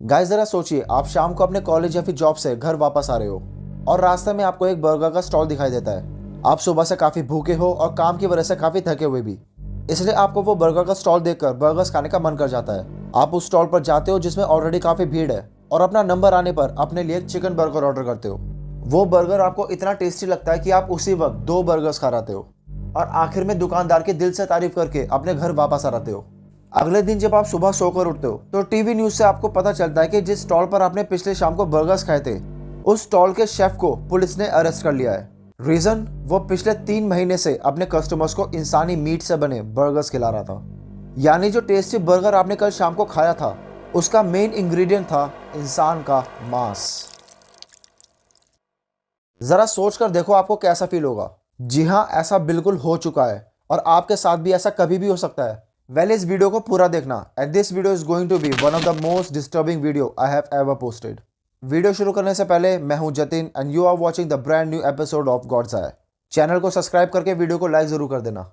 Guys जरा सोचिए, आप शाम को अपने कॉलेज या फिर जॉब से घर वापस आ रहे हो और रास्ते में आपको एक बर्गर का स्टॉल दिखाई देता है। आप सुबह से काफी भूखे हो और काम की वजह से काफी थके हुए भी, इसलिए आपको वो बर्गर का स्टॉल देखकर बर्गर्स खाने का मन कर जाता है। आप उस स्टॉल पर जाते हो जिसमें ऑलरेडी काफी भीड़ है और अपना नंबर आने पर अपने लिए एक चिकन बर्गर ऑर्डर करते हो। वो बर्गर आपको इतना टेस्टी लगता है कि आप उसी वक्त 2 बर्गर्स खा जाते हो और आखिर में दुकानदार के दिल से तारीफ करके अपने घर वापस आ जाते हो। अगले दिन जब आप सुबह सोकर उठते हो तो टीवी न्यूज से आपको पता चलता है कि जिस स्टॉल पर आपने पिछले शाम को बर्गर्स खाए थे, उस स्टॉल के शेफ को पुलिस ने अरेस्ट कर लिया है। रीजन, वो पिछले 3 महीने से अपने कस्टमर्स को इंसानी मीट से बने बर्गर्स खिला रहा था। यानी जो टेस्टी बर्गर आपने कल शाम को खाया था, उसका मेन इंग्रेडिएंट था इंसान का मांस। जरा सोच कर देखो आपको कैसा फील होगा। जी हाँ, ऐसा बिल्कुल हो चुका है और आपके साथ भी ऐसा कभी भी हो सकता है। वेल, इस वीडियो को पूरा देखना and this video is going to be one of the most disturbing video I have ever posted. Video शुरू करने से पहले मैं हूं Jatin and you are watching the brand new episode of God's Eye. Channel को सब्सक्राइब करके video को like जरूर कर देना।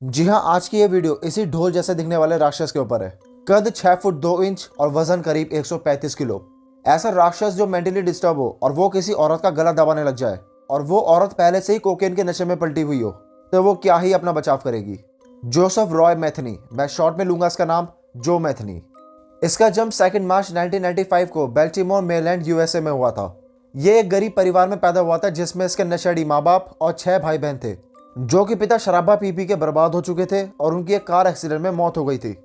जी हाँ, आज की ये वीडियो इसी ढोल जैसे दिखने वाले राक्षस के ऊपर है। कद 6 फुट 2 इंच और वजन करीब 135 किलो। ऐसा राक्षस जो मेंटली डिस्टर्ब हो और वो किसी औरत का गला दबाने लग जाए और वो औरत पहले से ही कोकेन के नशे में पलटी हुई हो, तो वो क्या ही अपना बचाव करेगी। जोसेफ रॉय मैथनी, मैं शॉर्ट में लूंगा इसका नाम जो मैथनी। इसका जन्म 2 मार्च 1995 को बेल्टिमोर मेरीलैंड यूएसए में हुआ था। ये एक गरीब परिवार में पैदा हुआ था जिसमें इसके नशेड़ी माँ बाप और 6 भाई बहन थे, जो कि पिता शराबा पी पी के बर्बाद हो चुके थे और उनकी एक कार एक्सीडेंट में मौत हो गई थी।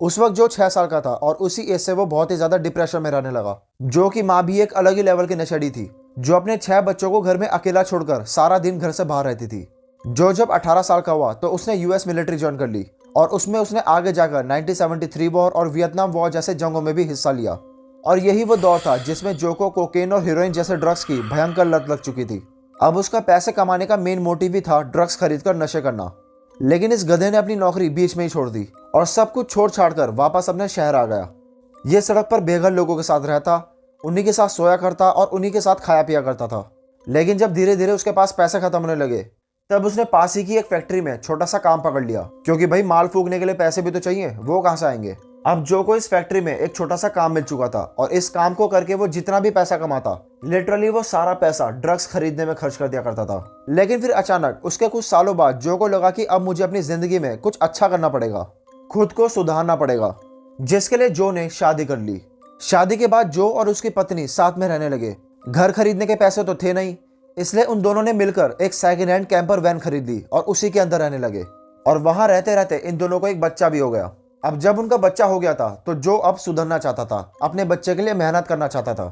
उस वक्त जो 6 साल का था और उसी एज से वो बहुत ही ज्यादा डिप्रेशन में रहने लगा। जो कि माँ भी एक अलग ही लेवल की नशेड़ी थी, जो अपने 6 बच्चों को घर में अकेला छोड़कर सारा दिन घर से बाहर रहती थी। जो जब 18 साल का हुआ तो उसने यूएस मिलिट्री ज्वाइन कर ली और उसमें उसने आगे जाकर 1973 वॉर और वियतनाम वॉर जैसे जंगों में भी हिस्सा लिया। और यही वो दौर था जिसमें जो को कोकेन और हीरोइन जैसे ड्रग्स की भयंकर लत लग चुकी थी। अब उसका पैसे कमाने का मेन मोटिव भी था ड्रग्स खरीदकर नशे करना। लेकिन इस गधे ने अपनी नौकरी बीच में ही छोड़ दी और सब कुछ छोड़ छाड़ कर वापस अपने शहर आ गया। ये सड़क पर बेघर लोगों के साथ रहता, उन्हीं के साथ सोया करता और उन्हीं के साथ खाया पिया करता था। लेकिन जब धीरे धीरे उसके पास पैसे खत्म होने लगे, तब उसने पास ही की एक फैक्ट्री में छोटा सा काम पकड़ लिया, क्योंकि भाई माल फूकने के लिए पैसे भी तो चाहिए, वो कहाँ से आएंगे। अब जो को इस फैक्ट्री में एक छोटा सा काम मिल चुका था और इस काम को करके वो जितना भी पैसा कमाता, लिटरली वो सारा पैसा ड्रग्स खरीदने में खर्च कर दिया करता था। लेकिन फिर अचानक उसके कुछ सालों बाद जो को लगा कि अब मुझे अपनी जिंदगी में कुछ अच्छा करना पड़ेगा, खुद को सुधारना पड़ेगा, जिसके लिए जो ने शादी कर ली। शादी के बाद जो और उसकी पत्नी साथ में रहने लगे। घर खरीदने के पैसे तो थे नहीं, इसलिए उन दोनों ने मिलकर एक सेकेंड हैंड कैंपर वैन खरीद ली और उसी के अंदर रहने लगे। और वहां रहते रहते इन दोनों को एक बच्चा भी हो गया। अब जब उनका बच्चा हो गया था तो जो अब सुधरना चाहता था, अपने बच्चे के लिए मेहनत करना चाहता था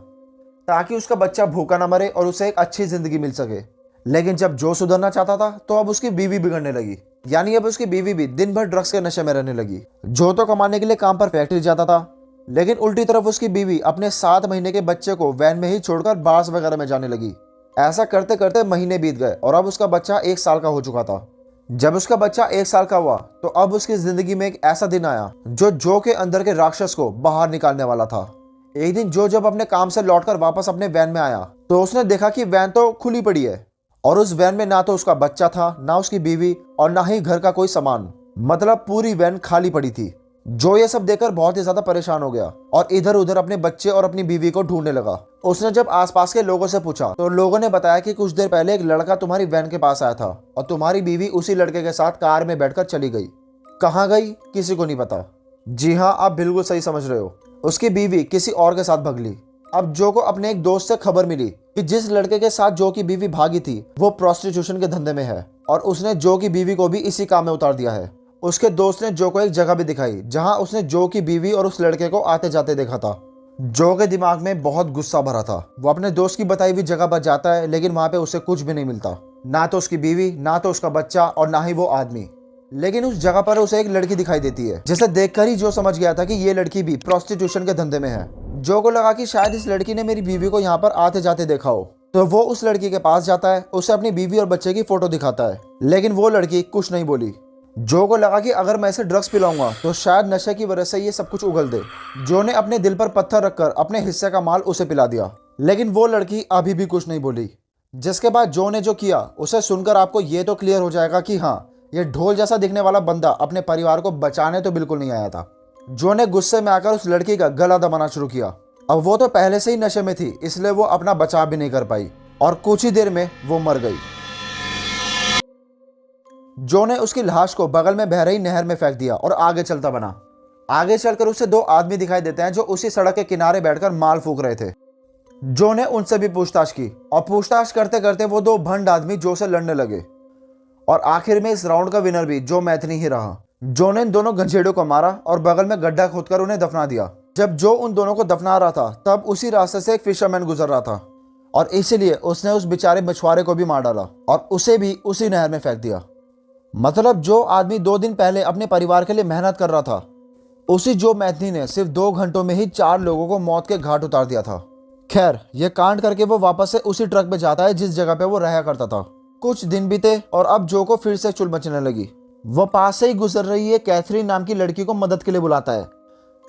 ताकि उसका बच्चा भूखा ना मरे और उसे एक अच्छी जिंदगी मिल सके। लेकिन जब जो सुधरना चाहता था तो अब उसकी बीवी बिगड़ने लगी, यानी अब उसकी बीवी भी दिन भर ड्रग्स के नशे में रहने लगी। जो तो कमाने के लिए काम पर फैक्ट्री जाता था, लेकिन उल्टी तरफ उसकी बीवी अपने 7 महीने के बच्चे को वैन में ही छोड़कर बार्स वगैरह में जाने लगी। ऐसा करते करते महीने बीत गए और अब उसका बच्चा 1 साल का हो चुका था। जब उसका बच्चा 1 साल का हुआ तो अब उसकी जिंदगी में एक ऐसा दिन आया जो के अंदर के राक्षस को बाहर निकालने वाला था। एक दिन जो जब अपने काम से लौटकर वापस अपने वैन में आया तो उसने देखा कि वैन तो खुली पड़ी है और उस वैन में ना तो उसका बच्चा था, ना उसकी बीवी और ना ही घर का कोई सामान। मतलब पूरी वैन खाली पड़ी थी। जो ये सब देखकर बहुत ही ज्यादा परेशान हो गया और इधर उधर अपने बच्चे और अपनी बीवी को ढूंढने लगा। उसने जब आसपास के लोगों से पूछा तो लोगों ने बताया कि कुछ देर पहले एक लड़का तुम्हारी वैन के पास आया था और तुम्हारी बीवी उसी लड़के के साथ कार में बैठकर चली गई। कहाँ गई किसी को नहीं पता। जी हाँ, आप बिल्कुल सही समझ रहे हो, उसकी बीवी किसी और के साथ भाग ली। अब जो को अपने एक दोस्त से खबर मिली कि जिस लड़के के साथ जो की बीवी भागी थी वो प्रोस्टिट्यूशन के धंधे में है और उसने जो की बीवी को भी इसी काम में उतार दिया है। उसके दोस्त ने जो को एक जगह भी दिखाई जहां उसने जो की बीवी और उस लड़के को आते जाते देखा था। जो के दिमाग में बहुत गुस्सा भरा था। वो अपने दोस्त की बताई हुई जगह पर जाता है, लेकिन वहां पे उसे कुछ भी नहीं मिलता, ना तो उसकी बीवी, ना तो उसका बच्चा और ना ही वो आदमी। लेकिन उस जगह पर उसे एक लड़की दिखाई देती है, जिसे देखकर ही जो समझ गया था कि ये लड़की भी प्रोस्टिट्यूशन के धंधे में है। जो को लगा कि शायद इस लड़की ने मेरी बीवी को यहाँ पर आते जाते देखा हो, तो वो उस लड़की के पास जाता है, उसे अपनी बीवी और बच्चे की फोटो दिखाता है। लेकिन वो लड़की कुछ नहीं बोली। जो को लगा कि अगर मैं इसे ड्रग्स पिलाऊंगा तो शायद नशे की वजह से ये सब कुछ उगल दे। जो ने अपने दिल पर पत्थर रखकर अपने हिस्से का माल उसे पिला दिया, लेकिन वो लड़की अभी भी कुछ नहीं बोली। जिसके बाद जो ने जो किया उसे सुनकर आपको ये तो क्लियर हो जाएगा कि हाँ, ये ढोल जैसा दिखने वाला बंदा अपने परिवार को बचाने तो बिल्कुल नहीं आया था। जो ने गुस्से में आकर उस लड़की का गला दबाना शुरू किया। अब वो तो पहले से ही नशे में थी, इसलिए वो अपना बचाव भी नहीं कर पाई और कुछ ही देर में वो मर गई। जो ने उसकी लाश को बगल में बह रही नहर में फेंक दिया और आगे चलता बना। आगे चलकर उसे दो आदमी दिखाई देते हैं जो उसी सड़क के किनारे बैठकर माल फूंक रहे थे। जो ने उनसे भी पूछताछ की और पूछताछ करते करते वो दो भंड आदमी जो से लड़ने लगे और आखिर में इस राउंड का विनर भी जो मैथनी ही रहा। जो ने इन दोनों गंजेड़ों को मारा और बगल में गड्ढा खोदकर उन्हें दफना दिया। जब जो उन दोनों को दफना रहा था तब उसी रास्ते से एक फिशरमैन गुजर रहा था और इसीलिए उसने उस बेचारे मछुआरे को भी मार डाला और उसे भी उसी नहर में फेंक दिया। मतलब जो आदमी 2 दिन पहले अपने परिवार के लिए मेहनत कर रहा था, उसी जो मैथनी ने सिर्फ 2 घंटों में ही 4 लोगों को मौत के घाट उतार दिया था। खैर, ये कांड करके वो वापस से उसी ट्रक पे जाता है जिस जगह पे वो रहा करता था। कुछ दिन बीते और अब जो को फिर से चुल मचने लगी। वो पास से ही गुजर रही है कैथरीन नाम की लड़की को मदद के लिए बुलाता है।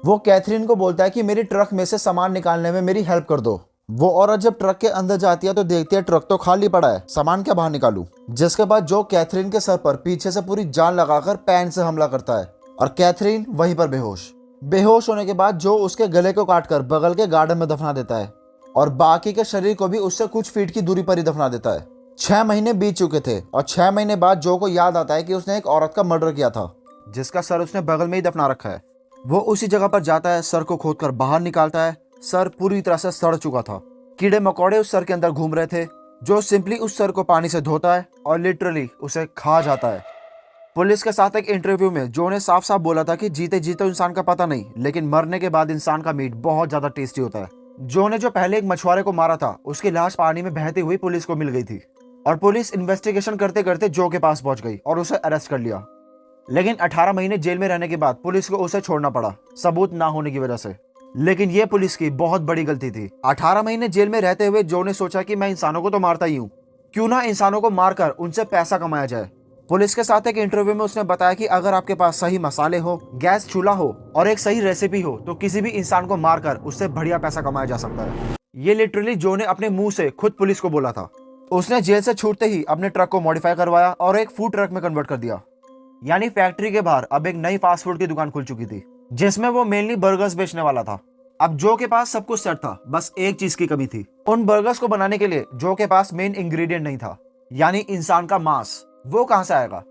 वो कैथरीन को बोलता है कि मेरी ट्रक में से सामान निकालने में मेरी हेल्प कर दो। वो औरत जब ट्रक के अंदर जाती है तो देखती है ट्रक तो खाली पड़ा है, सामान क्या बाहर निकालूं। जिसके बाद जो कैथरीन के सर पर पीछे से पूरी जान लगाकर पैन से हमला करता है और कैथरीन वहीं पर बेहोश होने के बाद जो उसके गले को काटकर बगल के गार्डन में दफना देता है और बाकी के शरीर को भी उससे कुछ फीट की दूरी पर ही दफना देता है। 6 महीने बीत चुके थे और 6 महीने बाद जो को याद आता है कि उसने एक औरत का मर्डर किया था जिसका सर उसने बगल में ही दफना रखा है। वो उसी जगह पर जाता है, सर को खोदकर बाहर निकालता है। सर पूरी तरह से सड़ चुका था। कीड़े मकोड़े उस सर के अंदर घूम रहे थे। जो सिंपली उस सर को पानी से धोता है और लिटरली उसे खा जाता है। पुलिस के साथ एक इंटरव्यू में जो ने साफ साफ बोला था कि जीते जीते इंसान का पता नहीं, लेकिन मरने के बाद इंसान का मीट बहुत ज्यादा टेस्टी होता है। जो ने जो पहले एक मछुआरे को मारा था उसकी लाश पानी में बहती हुई पुलिस को मिल गई थी और पुलिस इन्वेस्टिगेशन करते करते जो के पास पहुंच गई और उसे अरेस्ट कर लिया। लेकिन 18 महीने जेल में रहने के बाद पुलिस को उसे छोड़ना पड़ा सबूत ना होने की वजह से। लेकिन यह पुलिस की बहुत बड़ी गलती थी। 18 महीने जेल में रहते हुए जो ने सोचा कि मैं इंसानों को तो मारता ही हूँ, क्यों ना इंसानों को मारकर उनसे पैसा कमाया जाए। पुलिस के साथ एक इंटरव्यू में उसने बताया कि अगर आपके पास सही मसाले हो, गैस चूल्हा हो और एक सही रेसिपी हो तो किसी भी इंसान को मारकर उससे बढ़िया पैसा कमाया जा सकता है। ये लिटरली जो ने अपने मुंह से खुद पुलिस को बोला था। उसने जेल से छूटते ही अपने ट्रक को मॉडिफाई करवाया और एक फूड ट्रक में कन्वर्ट कर दिया। यानी फैक्ट्री के बाहर अब एक नई फास्ट फूड की दुकान खुल चुकी थी जिसमें वो मेनली बर्गर्स बेचने वाला था। अब जो के पास सब कुछ सेट था, बस एक चीज की कमी थी। उन बर्गर्स को बनाने के लिए जो के पास मेन इंग्रेडिएंट नहीं था, यानी इंसान का मांस। वो कहां से आएगा?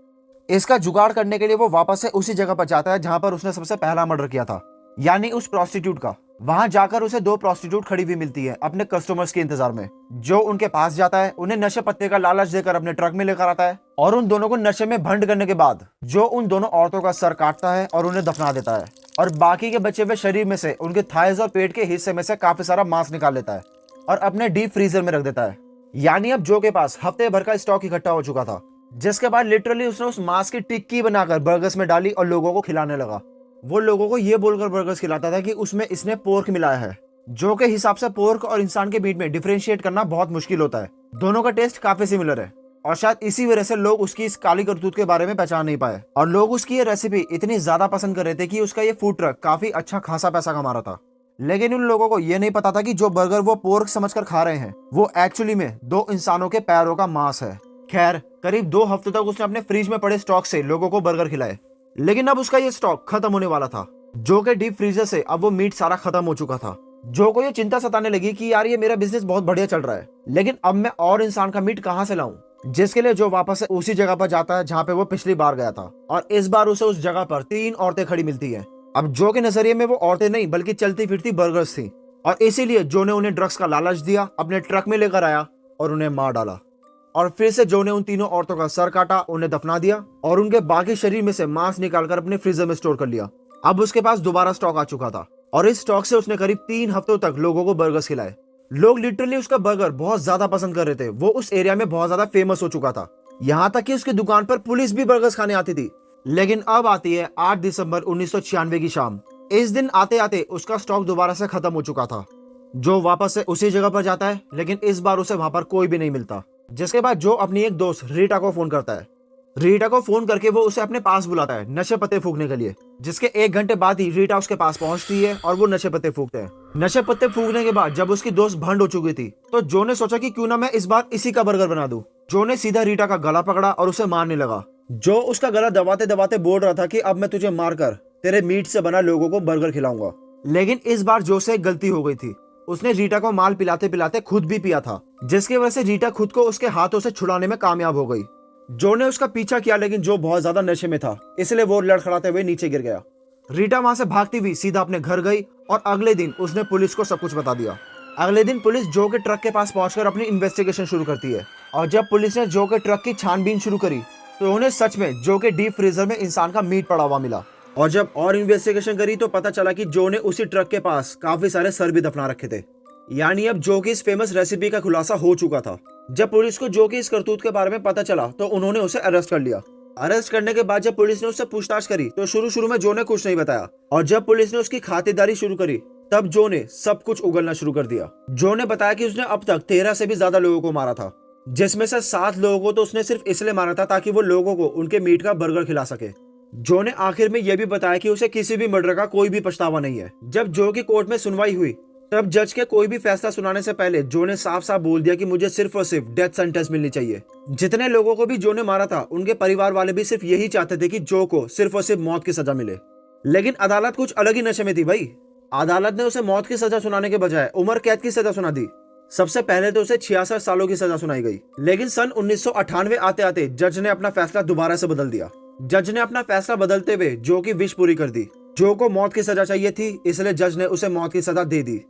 इसका जुगाड़ करने के लिए वो वापस से उसी जगह पर जाता है जहां पर उसने सबसे पहला मर्डर किया था, यानी उस प्रोस्टिट्यूट का। वहां जाकर उसे 2 प्रोस्टिट्यूट खड़ी हुई मिलती है अपने कस्टमर्स के इंतजार में। जो उनके पास जाता है, उन्हें नशे पत्ते का लालच देकर अपने ट्रक में लेकर आता है और उन दोनों को नशे में भंड करने के बाद जो उन दोनों औरतों का सर काटता है और उन्हें दफना देता है और बाकी के बचे हुए शरीर में से उनके थाइज और पेट के हिस्से में से काफी सारा मांस निकाल लेता है और अपने डीप फ्रीजर में रख देता है। यानी अब जो के पास हफ्ते भर का स्टॉक इकट्ठा हो चुका था, जिसके बाद लिटरली उसने उस मांस की टिक्की बनाकर बर्गर्स में डाली और लोगों को खिलाने लगा। वो लोगों को ये बोलकर बर्गर्स खिलाता था कि उसमें इसने पोर्क मिलाया है। जो के हिसाब से पोर्क और इंसान के मीट में डिफरेंशिएट करना बहुत मुश्किल होता है। दोनों का टेस्ट काफी सिमिलर है और शायद इसी वजह से लोग उसकी इस काली करतूत के बारे में पहचान नहीं पाए और लोग उसकी ये रेसिपी इतनी ज्यादा पसंद कर रहे थे कि उसका ये फूड ट्रक काफी अच्छा खासा पैसा कमा रहा था। लेकिन उन लोगों को ये नहीं पता था कि जो बर्गर वो पोर्क समझकर खा रहे हैं वो एक्चुअली में 2 इंसानों के पैरों का मांस है। खैर, करीब 2 हफ्तों तक उसने अपने फ्रिज में पड़े स्टॉक से लोगों को बर्गर खिलाए, लेकिन अब उसका ये स्टॉक खत्म होने वाला था। जो के डीप फ्रीजर से अब वो मीट सारा खत्म हो चुका था। जो को ये चिंता सताने लगी कि यार ये मेरा बिजनेस बहुत बढ़िया चल रहा है, लेकिन अब मैं और इंसान का मीट कहां से लाऊं? जिसके लिए जो वापस से उसी जगह पर जाता है जहां पे वो पिछली बार गया था और इस बार उसे उस जगह पर 3 औरतें खड़ी मिलती हैं। अब जो के नजरिए में वो औरतें नहीं बल्कि चलती फिरती बर्गर्स थी और इसीलिए जो ने उन्हें ड्रग्स का लालच दिया, अपने ट्रक में लेकर आया और उन्हें मार डाला। और फिर से जो ने उन तीनों औरतों का सर काटा, उन्हें दफना दिया और उनके बाकी शरीर में से मांस निकालकर अपने फ्रीजर में स्टोर कर लिया। अब उसके पास दोबारा स्टॉक आ चुका था और इस स्टॉक से उसने करीब 3 हफ्तों तक लोगों को बर्गर्स खिलाए। लोग लिटरली उसका बर्गर बहुत ज्यादा पसंद कर रहे थे। वो उस एरिया में बहुत ज्यादा फेमस हो चुका था, यहाँ तक कि उसकी दुकान पर पुलिस भी बर्गर्स खाने आती थी। लेकिन अब आती है 8 दिसंबर 1996 की शाम। इस दिन आते आते उसका स्टॉक दोबारा से खत्म हो चुका था। जो वापस से उसी जगह पर जाता है, लेकिन इस बार उसे वहां पर कोई भी नहीं मिलता। जिसके बाद जो अपनी एक दोस्त रीटा को फोन करता है रीटा को फोन करके वो उसे अपने पास बुलाता है नशे पत्ते फूकने के लिए, जिसके 1 घंटे बाद ही रीटा उसके पास पहुंचती है और वो नशे पत्ते फूकते हैं। नशे पत्ते फूकने के बाद जब उसकी दोस्त भंड हो चुकी थी तो जो ने सोचा कि क्यों ना मैं इस बार इसी का बर्गर बना दूं। जो ने सीधा रीटा का गला पकड़ा और उसे मारने लगा। जो उसका गला दबाते दबाते बोल रहा था कि अब मैं तुझे मारकर तेरे मीट से बना लोगों को बर्गर खिलाऊंगा। लेकिन इस बार जो से गलती हो गई थी, उसने रीटा को माल पिलाते पिलाते खुद भी पिया था, जिसकी वजह से रीटा खुद को उसके हाथों से छुड़ाने में कामयाब हो गई। जो ने उसका पीछा किया लेकिन जो बहुत ज्यादा नशे में था, इसलिए वो लड़खड़ाते हुए नीचे गिर गया। रीटा वहां से भागती हुई सीधा अपने घर गई और अगले दिन उसने पुलिस को सब कुछ बता दिया। अगले दिन पुलिस जो के ट्रक के पास पहुंचकर अपनी इन्वेस्टिगेशन शुरू करती है और जब पुलिस ने जो के ट्रक की छानबीन शुरू करी तो उन्हें सच में जो के डीप फ्रीजर में इंसान का मीट पड़ा हुआ मिला। और जब और इन्वेस्टिगेशन करी तो पता चला कि जो ने उसी ट्रक के पास काफी सारे सर भी दफना रखे थे। यानी अब जो की इस फेमस रेसिपी का खुलासा हो चुका था। जब पुलिस को जो की इस करतूत के बारे में पता चला तो उन्होंने उसे अरेस्ट कर लिया। अरेस्ट करने के बाद जब पुलिस ने उससे पूछताछ करी तो शुरू में जो ने कुछ नहीं बताया और जब पुलिस ने उसकी खातिरदारी शुरू करी तब जो ने सब कुछ उगलना शुरू कर दिया। जो ने बताया कि उसने अब तक 13 से भी ज्यादा लोगों को मारा था, जिसमें से 7 लोगों को तो उसने सिर्फ इसलिए मारा था ताकि वो लोगों को उनके मीट का बर्गर खिला सके। जो ने आखिर में यह भी बताया कि उसे किसी भी मर्डर का कोई भी पछतावा नहीं है। जब जो की कोर्ट में सुनवाई हुई तब जज के कोई भी फैसला सुनाने से पहले जो ने साफ साफ बोल दिया कि मुझे सिर्फ और सिर्फ डेथ सेंटेंस मिलनी चाहिए। जितने लोगों को भी जो ने मारा था उनके परिवार वाले भी सिर्फ यही चाहते थे कि जो को सिर्फ और सिर्फ मौत की सजा मिले। लेकिन अदालत कुछ अलग ही नशे में थी भाई। अदालत ने उसे मौत की सजा सुनाने के बजाय उम्र कैद की सजा सुना दी। सबसे पहले तो उसे 66 सालों की सजा सुनाई गई, लेकिन सन 1998 आते आते जज ने अपना फैसला दोबारा से बदल दिया। जज ने अपना फैसला बदलते हुए जो की विश पूरी कर दी। जो को मौत की सजा चाहिए थी इसलिए जज ने उसे मौत की सजा दे दी।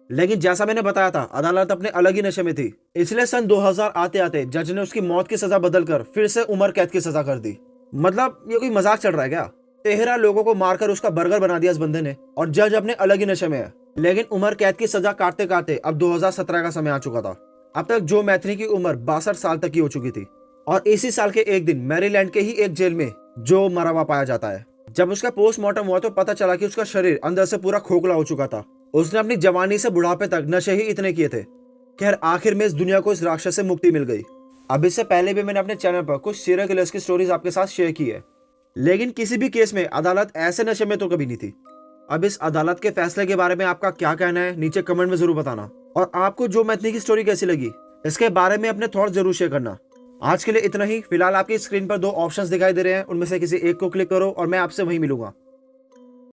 लेकिन जैसा मैंने बताया था अदालत अपने अलग ही नशे में थी, इसलिए सन 2000 आते आते जज ने उसकी मौत की सजा बदलकर फिर से उम्र कैद की सजा कर दी। मतलब ये कोई मजाक चल रहा है क्या? 13 लोगों को मारकर उसका बर्गर बना दिया इस बंदे ने और जज अपने अलग ही नशे में है। लेकिन उम्र कैद की सजा काटते काटते अब 2017 का समय आ चुका था। अब तक जो मैथनी की उम्र 62 साल तक की हो चुकी थी और इसी साल के एक दिन मैरीलैंड के ही एक जेल में जो मरा हुआ पाया जाता है। जब उसका पोस्टमार्टम हुआ तो पता चला कि उसका शरीर अंदर से पूरा खोखला हो चुका था। उसने अपनी जवानी से बुढ़ापे तक नशे ही इतने किए थे। खैर आखिर में इस दुनिया को इस राक्षस से मुक्ति मिल गई। अब इससे पहले भी मैंने अपने चैनल पर कुछ सीरियल किलर्स की स्टोरीज आपके साथ शेयर की है, लेकिन किसी भी केस में अदालत ऐसे नशे में तो कभी नहीं थी। अब इस अदालत के फैसले के बारे में आपका क्या कहना है नीचे कमेंट में जरूर बताना और आपको जो मैथनी की स्टोरी कैसी लगी इसके बारे में अपने थॉट्स जरूर शेयर करना। आज के लिए इतना ही। फिलहाल आपकी स्क्रीन पर 2 ऑप्शंस दिखाई दे रहे हैं, उनमें से किसी एक को क्लिक करो और मैं आपसे वहीं मिलूंगा।